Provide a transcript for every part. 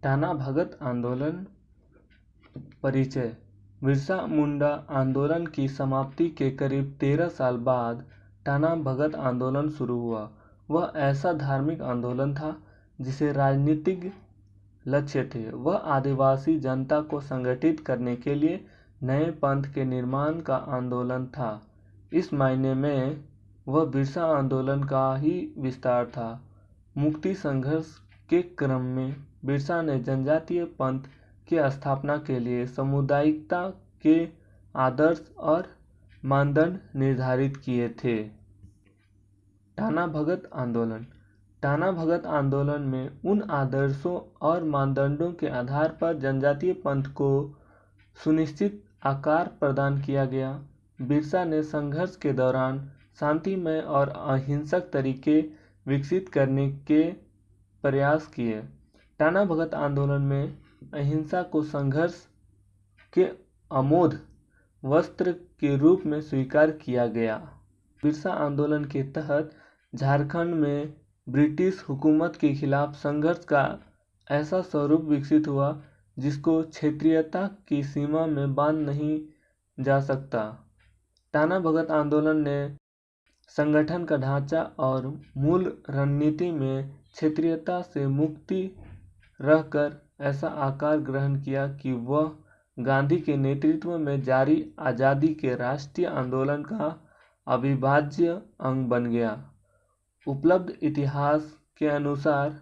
टाना भगत आंदोलन परिचय। बिरसा मुंडा आंदोलन की समाप्ति के करीब 13 साल बाद टाना भगत आंदोलन शुरू हुआ। वह ऐसा धार्मिक आंदोलन था जिसे राजनीतिक लक्ष्य थे। वह आदिवासी जनता को संगठित करने के लिए नए पंथ के निर्माण का आंदोलन था। इस मायने में वह बिरसा आंदोलन का ही विस्तार था। मुक्ति संघर्ष के क्रम में बिरसा ने जनजातीय पंथ की स्थापना के लिए सामुदायिकता के आदर्श और मानदंड निर्धारित किए थे। टाना भगत आंदोलन। टाना भगत आंदोलन में उन आदर्शों और मानदंडों के आधार पर जनजातीय पंथ को सुनिश्चित आकार प्रदान किया गया। बिरसा ने संघर्ष के दौरान शांतिमय और अहिंसक तरीके विकसित करने के प्रयास किए। टाना भगत आंदोलन में अहिंसा को संघर्ष के अमोघ वस्त्र के रूप में स्वीकार किया गया। बिरसा आंदोलन के तहत झारखंड में ब्रिटिश हुकूमत के खिलाफ संघर्ष का ऐसा स्वरूप विकसित हुआ जिसको क्षेत्रीयता की सीमा में बांध नहीं जा सकता। टाना भगत आंदोलन ने संगठन का ढांचा और मूल रणनीति में क्षेत्रीयता से मुक्ति रहकर ऐसा आकार ग्रहण किया कि वह गांधी के नेतृत्व में जारी आज़ादी के राष्ट्रीय आंदोलन का अविभाज्य अंग बन गया। उपलब्ध इतिहास के अनुसार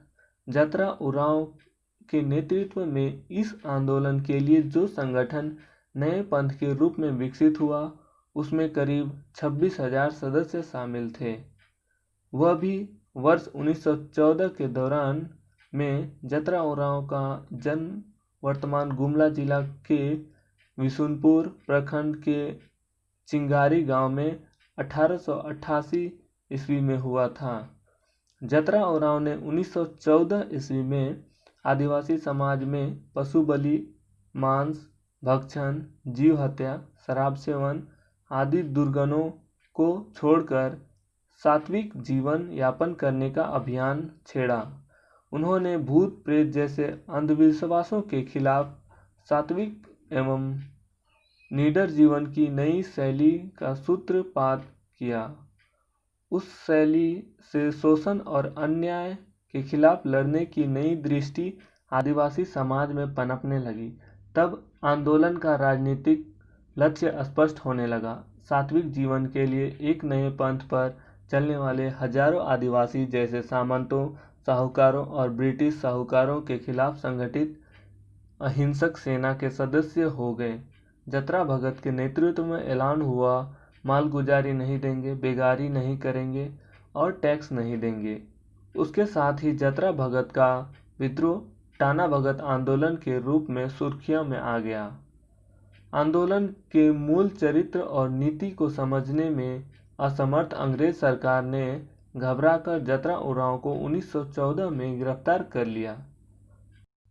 जतरा उरांव के नेतृत्व में इस आंदोलन के लिए जो संगठन नए पंथ के रूप में विकसित हुआ उसमें करीब 26,000 सदस्य शामिल थे। वह भी वर्ष 1914 के दौरान में जतरा उरांव का जन्म वर्तमान गुमला जिला के विशुनपुर प्रखंड के चिंगारी गांव में 1888 ईस्वी में हुआ था। जतरा उरांव ने 1914 ईस्वी में आदिवासी समाज में पशु बलि, मांस भक्षण, जीव हत्या, शराब सेवन आदि दुर्गुणों को छोड़कर सात्विक जीवन यापन करने का अभियान छेड़ा। उन्होंने भूत प्रेत जैसे अंधविश्वासों के खिलाफ सात्विक एवं निडर जीवन की नई शैली का सूत्रपात किया। उस शैली से शोषण और अन्याय के खिलाफ लड़ने की नई दृष्टि आदिवासी समाज में पनपने लगी। तब आंदोलन का राजनीतिक लक्ष्य स्पष्ट होने लगा। सात्विक जीवन के लिए एक नए पंथ पर चलने वाले हजारों आदिवासी जैसे सामंतों, साहूकारों और ब्रिटिश साहूकारों के खिलाफ संगठित अहिंसक सेना के सदस्य हो गए। जतरा भगत के नेतृत्व में ऐलान हुआ, मालगुजारी नहीं देंगे, बेगारी नहीं करेंगे और टैक्स नहीं देंगे। उसके साथ ही जतरा भगत का विद्रोह टाना भगत आंदोलन के रूप में सुर्खियों में आ गया। आंदोलन के मूल चरित्र और नीति को समझने में असमर्थ अंग्रेज सरकार ने घबराकर जतरा उरांव को 1914 में गिरफ्तार कर लिया।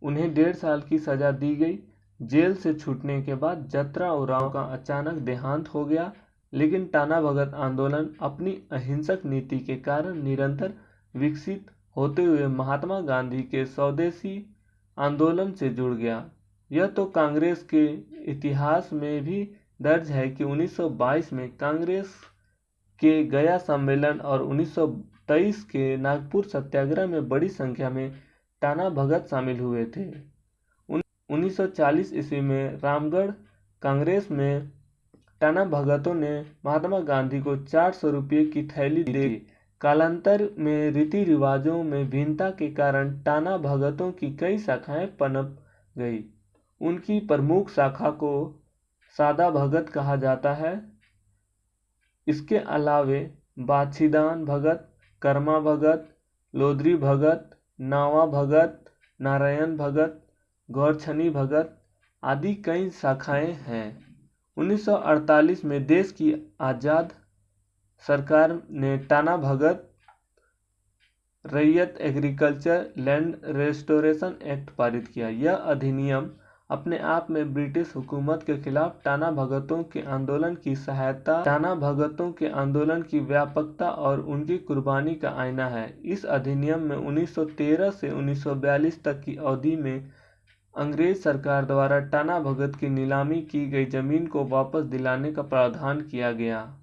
उन्हें 1.5 साल की सजा दी गई। जेल से छूटने के बाद जतरा उरांव का अचानक देहांत हो गया, लेकिन टाना भगत आंदोलन अपनी अहिंसक नीति के कारण निरंतर विकसित होते हुए महात्मा गांधी के स्वदेशी आंदोलन से जुड़ गया। यह तो कांग्रेस के इतिहास में भी दर्ज है कि 1922 में कांग्रेस के गया सम्मेलन और 1923 के नागपुर सत्याग्रह में बड़ी संख्या में टाना भगत शामिल हुए थे। 1940 ईस्वी में रामगढ़ कांग्रेस में टाना भगतों ने महात्मा गांधी को 400 रुपये की थैली दी। कालांतर में रीति रिवाजों में भिन्नता के कारण टाना भगतों की कई शाखाएं पनप गई। उनकी प्रमुख शाखा को सादा भगत कहा जाता है। इसके अलावे बाछीदान भगत, कर्मा भगत, लोधरी भगत, नावा भगत, नारायण भगत, गौरछनी भगत आदि कई शाखाएं हैं। 1948 में देश की आज़ाद सरकार ने टाना भगत रैयत एग्रीकल्चर लैंड रेस्टोरेशन एक्ट पारित किया। यह अधिनियम अपने आप में ब्रिटिश हुकूमत के खिलाफ टाना भगतों के आंदोलन की सहायता, टाना भगतों के आंदोलन की व्यापकता और उनकी कुर्बानी का आईना है। इस अधिनियम में 1913 से 1942 तक की अवधि में अंग्रेज सरकार द्वारा टाना भगत की नीलामी की गई जमीन को वापस दिलाने का प्रावधान किया गया।